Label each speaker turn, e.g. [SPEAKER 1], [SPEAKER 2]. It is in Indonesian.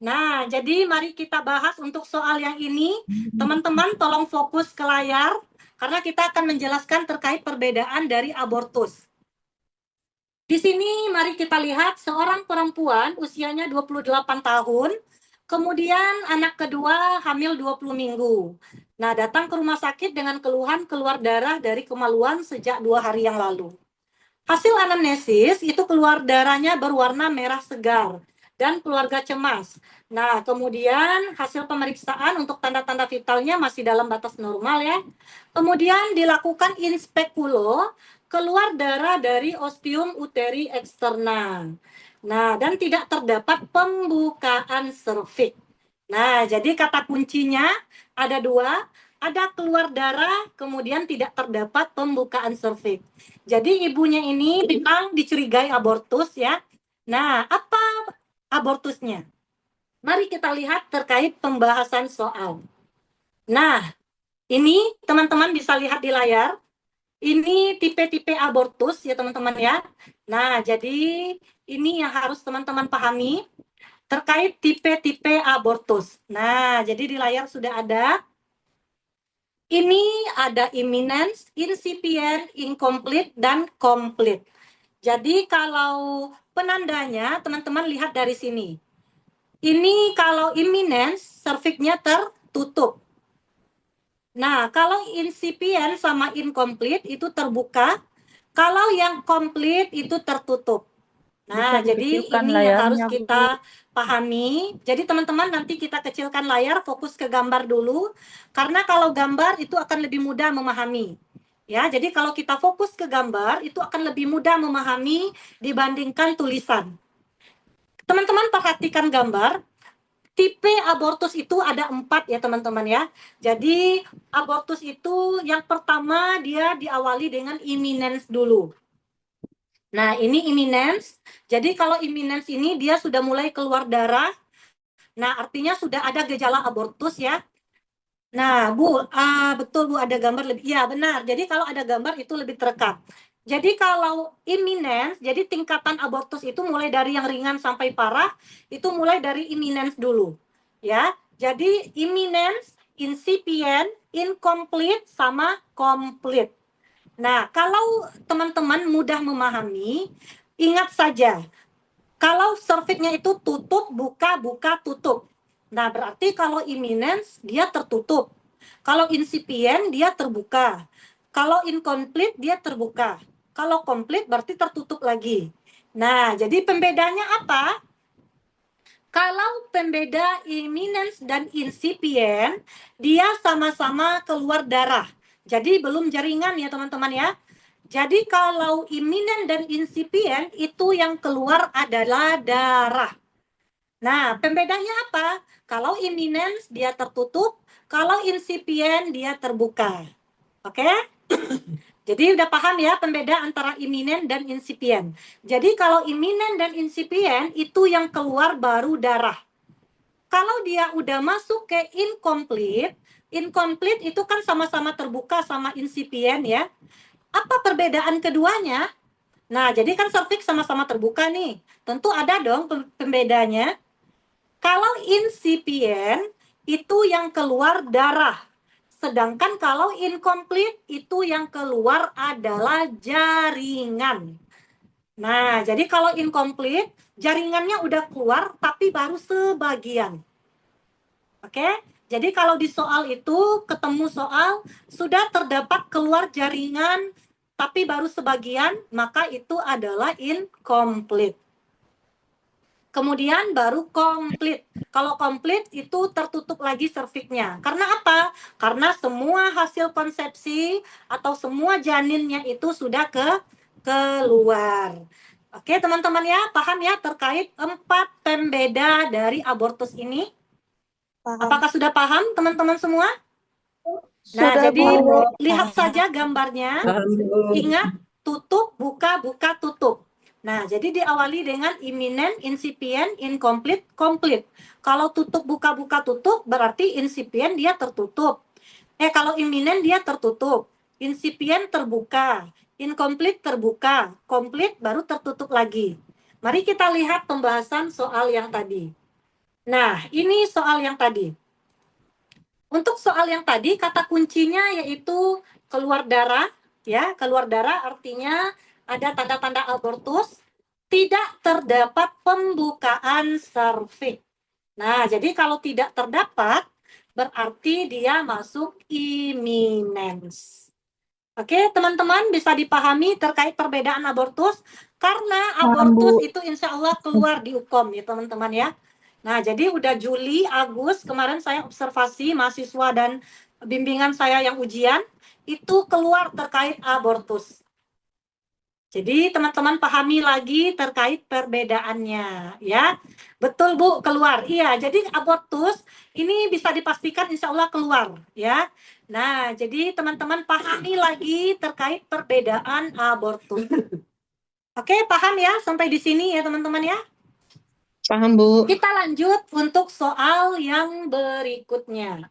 [SPEAKER 1] Nah, jadi mari kita bahas untuk soal yang ini. Teman-teman tolong fokus ke layar, karena kita akan menjelaskan terkait perbedaan dari abortus. Di sini mari kita lihat seorang perempuan usianya 28 tahun, kemudian anak kedua hamil 20 minggu. Nah, datang ke rumah sakit dengan keluhan keluar darah dari kemaluan sejak 2 hari yang lalu. Hasil anamnesis itu keluar darahnya berwarna merah segar dan keluarga cemas. Nah, kemudian hasil pemeriksaan untuk tanda-tanda vitalnya masih dalam batas normal ya. Kemudian dilakukan inspekulo, keluar darah dari ostium uteri eksterna. Nah, dan tidak terdapat pembukaan serviks. Nah, jadi kata kuncinya ada dua, ada keluar darah, kemudian tidak terdapat pembukaan serviks. Jadi ibunya ini memang dicurigai abortus ya. Nah, apa abortusnya? Mari kita lihat terkait pembahasan soal. Nah, ini teman-teman bisa lihat di layar. Ini tipe-tipe abortus ya teman-teman ya. Nah, jadi ini yang harus teman-teman pahami terkait tipe-tipe abortus. Nah, jadi di layar sudah ada. Ini ada imminence, incipient, incomplete, dan complete. Jadi kalau penandanya, teman-teman lihat dari sini. Ini kalau imminence, serviksnya tertutup. Nah, kalau incipient sama incomplete itu terbuka. Kalau yang complete itu tertutup. Nah,
[SPEAKER 2] Bisa
[SPEAKER 1] jadi
[SPEAKER 2] dikecilkan
[SPEAKER 1] ini yang harus
[SPEAKER 2] layarnya, Bu.
[SPEAKER 1] kita pahami. Jadi teman-teman nanti kita kecilkan layar, fokus ke gambar dulu. Karena kalau gambar itu akan lebih mudah memahami. Ya, jadi kalau kita fokus ke gambar itu akan lebih mudah memahami dibandingkan tulisan. Teman-teman perhatikan gambar. Tipe abortus itu ada 4 ya teman-teman ya. Jadi abortus itu yang pertama dia diawali dengan imminence dulu. Nah, ini imminence. Jadi kalau imminence ini dia sudah mulai keluar darah. Nah, artinya sudah ada gejala abortus ya. Nah, Bu, betul Bu ada gambar lebih. Ya, benar. Jadi kalau ada gambar itu lebih terekam. Jadi kalau imminence, jadi tingkatan abortus itu mulai dari yang ringan sampai parah, itu mulai dari imminence dulu. Ya. Jadi imminence, incipient, incomplete sama complete. Nah, kalau teman-teman mudah memahami, ingat saja, kalau serviksnya itu tutup, buka, buka, tutup. Nah, berarti kalau imminence, dia tertutup. Kalau incipient, dia terbuka. Kalau incomplete, dia terbuka. Kalau complete, berarti tertutup lagi. Nah, jadi pembedanya apa? Kalau pembeda imminence dan incipient, dia sama-sama keluar darah. Jadi belum jaringan ya teman-teman ya. Jadi kalau imminent dan incipient itu yang keluar adalah darah. Nah, pembedanya apa? Kalau imminent dia tertutup, kalau incipient dia terbuka. Oke? Jadi udah paham ya pembeda antara imminent dan incipient. Jadi kalau imminent dan incipient itu yang keluar baru darah. Kalau dia udah masuk ke incomplete, incomplete itu kan sama-sama terbuka sama incipient ya. Apa perbedaan keduanya? Nah, jadi kan serviks sama-sama terbuka nih. Tentu ada dong pembedanya. Kalau incipient itu yang keluar darah. Sedangkan kalau incomplete itu yang keluar adalah jaringan. Nah, jadi kalau incomplete, jaringannya udah keluar tapi baru sebagian. Oke? Jadi kalau di soal itu ketemu soal sudah terdapat keluar jaringan tapi baru sebagian, maka itu adalah incomplete. Kemudian baru komplit. Kalau komplit itu tertutup lagi serviksnya. Karena apa? Karena semua hasil konsepsi atau semua janinnya itu sudah keluar. Oke, teman-teman ya, paham ya terkait 4 pembeda dari abortus ini?
[SPEAKER 2] Paham.
[SPEAKER 1] Apakah sudah paham teman-teman semua? Nah,
[SPEAKER 2] Sudah, Bu.
[SPEAKER 1] jadi lihat saja gambarnya.
[SPEAKER 3] Paham, Bu.
[SPEAKER 1] Ingat, tutup, buka, buka, tutup. Nah, jadi diawali dengan imminent, incipient, incomplete, complete. Kalau tutup, buka, buka, tutup, berarti incipient dia tertutup. Kalau imminent dia tertutup. Incipient terbuka. Incomplete terbuka. Complete baru tertutup lagi. Mari kita lihat pembahasan soal yang tadi. Nah, ini soal yang tadi. Untuk soal yang tadi, kata kuncinya yaitu keluar darah, ya, keluar darah artinya ada tanda-tanda abortus, tidak terdapat pembukaan serviks. Nah, jadi kalau tidak terdapat, berarti dia masuk iminens. Oke, teman-teman bisa dipahami terkait perbedaan abortus, karena
[SPEAKER 2] Paham,
[SPEAKER 1] abortus
[SPEAKER 2] Bu.
[SPEAKER 1] itu insya Allah keluar di UKOM ya teman-teman ya. Nah, jadi udah Juli, Agus, kemarin saya observasi mahasiswa dan bimbingan saya yang ujian, itu keluar terkait abortus. Jadi teman-teman pahami lagi terkait perbedaannya ya. Betul Bu, keluar. Iya, jadi abortus ini bisa dipastikan insya Allah keluar ya. Nah, jadi teman-teman pahami lagi terkait perbedaan abortus. Oke, paham ya sampai di sini ya teman-teman ya.
[SPEAKER 2] Paham, Bu.
[SPEAKER 1] Kita lanjut untuk soal yang berikutnya.